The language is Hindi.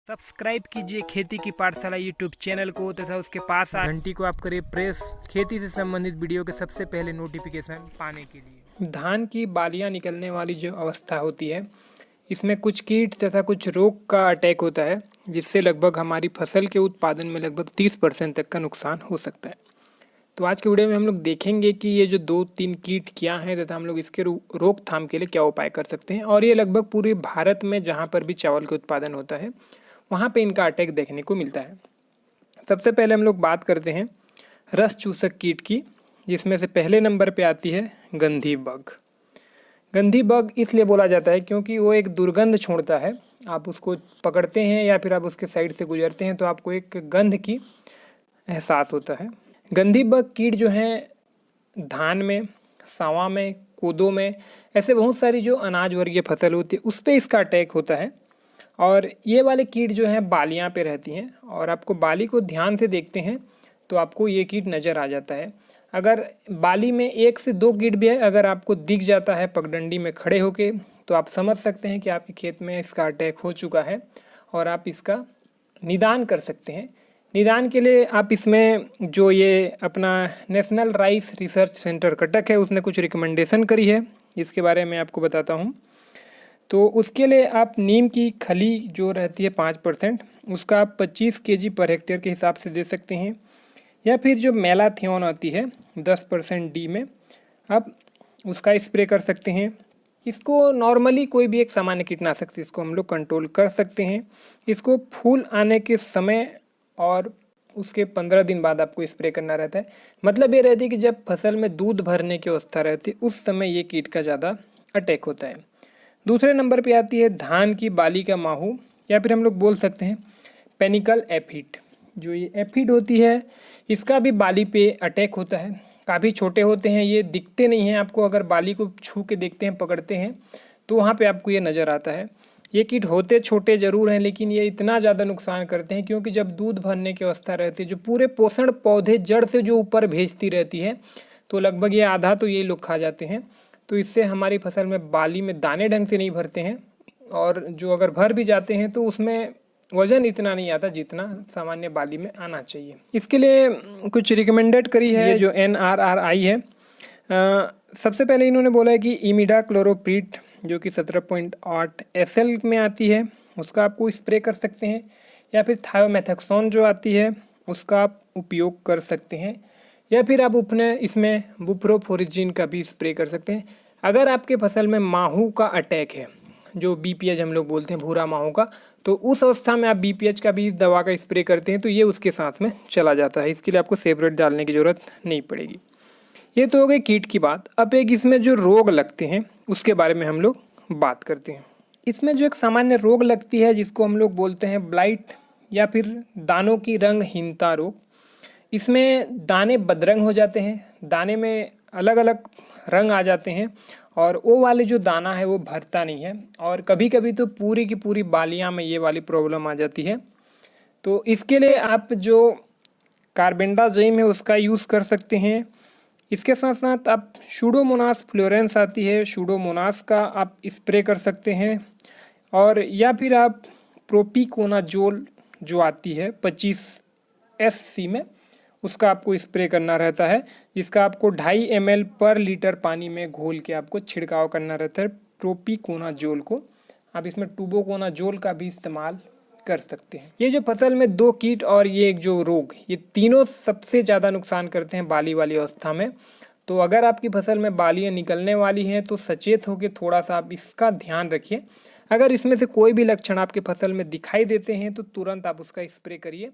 सब्सक्राइब कीजिए खेती की पाठशाला यूट्यूब चैनल को तथा उसके पास घंटी को आप करिए प्रेस खेती से संबंधित वीडियो के सबसे पहले नोटिफिकेशन पाने के लिए। धान की बालियां निकलने वाली जो अवस्था होती है, इसमें कुछ कीट तथा कुछ रोग का अटैक होता है, जिससे लगभग हमारी फसल के उत्पादन में लगभग 30% तक का नुकसान हो सकता है। तो आज के वीडियो में हम लोग देखेंगे कि ये जो 2-3 कीट क्या हैं तथा हम लोग इसके रोकथाम के लिए क्या उपाय कर सकते हैं। और ये लगभग पूरे भारत में जहाँ पर भी चावल का उत्पादन होता है वहाँ पे इनका अटैक देखने को मिलता है। सबसे पहले हम लोग बात करते हैं रस चूसक कीट की, जिसमें से पहले नंबर पे आती है गंधी बग। गंधी बग इसलिए बोला जाता है क्योंकि वो एक दुर्गंध छोड़ता है। आप उसको पकड़ते हैं या फिर आप उसके साइड से गुजरते हैं तो आपको एक गंध की एहसास होता है। गंधी बग कीट जो है धान में, सावा में, कोदो में, ऐसे बहुत सारी जो अनाज वर्गीय फसल होती है उस पर इसका अटैक होता है। और ये वाले कीट जो हैं बालियां पे रहती हैं, और आपको बाली को ध्यान से देखते हैं तो आपको ये कीट नज़र आ जाता है। अगर बाली में 1 से 2 कीट भी है, अगर आपको दिख जाता है पगडंडी में खड़े होके, तो आप समझ सकते हैं कि आपके खेत में इसका अटैक हो चुका है और आप इसका निदान कर सकते हैं। निदान के लिए आप इसमें जो ये अपना national rice research centre Cuttack है, उसने कुछ रिकमेंडेशन करी है, जिसके बारे में आपको बताता हूँ। तो उसके लिए आप नीम की खली जो रहती है 5%, उसका आप 25 kg पर हेक्टेयर के हिसाब से दे सकते हैं, या फिर जो मेलाथियोन आती है 10% डी में, आप उसका स्प्रे कर सकते हैं। इसको नॉर्मली कोई भी एक सामान्य कीटनाशक से इसको हम लोग कंट्रोल कर सकते हैं। इसको फूल आने के समय और उसके 15 दिन बाद आपको स्प्रे करना रहता है। मतलब ये रहती है कि जब फसल में दूध भरने की अवस्था रहती है उस समय ये कीट का ज़्यादा अटैक होता है। दूसरे नंबर पे आती है धान की बाली का माहू, या फिर हम लोग बोल सकते हैं पेनिकल एफिड। जो ये एफिड होती है इसका भी बाली पे अटैक होता है। काफ़ी छोटे होते हैं, ये दिखते नहीं हैं आपको। अगर बाली को छू के देखते हैं, पकड़ते हैं, तो वहाँ पे आपको ये नज़र आता है। ये कीट होते छोटे ज़रूर हैं, लेकिन ये इतना ज़्यादा नुकसान करते हैं क्योंकि जब दूध भरने की अवस्था रहती है, जो पूरे पोषण पौधे जड़ से जो ऊपर भेजती रहती है, तो लगभग ये आधा तो ये लोग खा जाते हैं। तो इससे हमारी फसल में बाली में दाने ढंग से नहीं भरते हैं, और जो अगर भर भी जाते हैं तो उसमें वज़न इतना नहीं आता जितना सामान्य बाली में आना चाहिए। इसके लिए कुछ रिकमेंडेड करी है ये जो NRRI है। सबसे पहले इन्होंने बोला है कि इमिडाक्लोरोप्रिड जो कि 17.8 SL में आती है, उसका आपको स्प्रे कर सकते हैं, या फिर थायोमेथाक्सोन जो आती है उसका आप उपयोग कर सकते हैं, या फिर आप अपने इसमें बुप्रोफोरिजिन का भी स्प्रे कर सकते हैं। अगर आपके फसल में माहू का अटैक है, जो BPH हम लोग बोलते हैं, भूरा माहू का, तो उस अवस्था में आप BPH का भी दवा का स्प्रे करते हैं तो ये उसके साथ में चला जाता है। इसके लिए आपको सेपरेट डालने की ज़रूरत नहीं पड़ेगी। ये तो हो गई कीट की बात। अब एक इसमें जो रोग लगते हैं उसके बारे में हम लोग बात करते हैं। इसमें जो एक सामान्य रोग लगती है जिसको हम लोग बोलते हैं ब्लाइट, या फिर दानों की रंगहीनता रोग। इसमें दाने बदरंग हो जाते हैं, दाने में अलग अलग रंग आ जाते हैं, और वो वाले जो दाना है वो भरता नहीं है, और कभी कभी तो पूरी की पूरी बालियां में ये वाली प्रॉब्लम आ जाती है। तो इसके लिए आप जो कार्बेंडाजिम है उसका यूज़ कर सकते हैं। इसके साथ साथ आप शूडोमोनास फ्लोरेंस आती है, शूडोमोनास का आप स्प्रे कर सकते हैं, और या फिर आप प्रोपिकोनाजोल जो आती है 25 SC में, उसका आपको स्प्रे करना रहता है, जिसका आपको 2.5 ml पर लीटर पानी में घोल के आपको छिड़काव करना रहता है प्रोपिकोनाजोल को। आप इसमें टूबोकोनाजोल का भी इस्तेमाल कर सकते हैं। ये जो फसल में 2 कीट और ये एक जो रोग, ये तीनों सबसे ज़्यादा नुकसान करते हैं बाली वाली अवस्था में। तो अगर आपकी फसल में बालियाँ निकलने वाली हैं तो सचेत होकर थोड़ा सा आप इसका ध्यान रखिए। अगर इसमें से कोई भी लक्षण आपके फसल में दिखाई देते हैं तो तुरंत आप उसका स्प्रे करिए।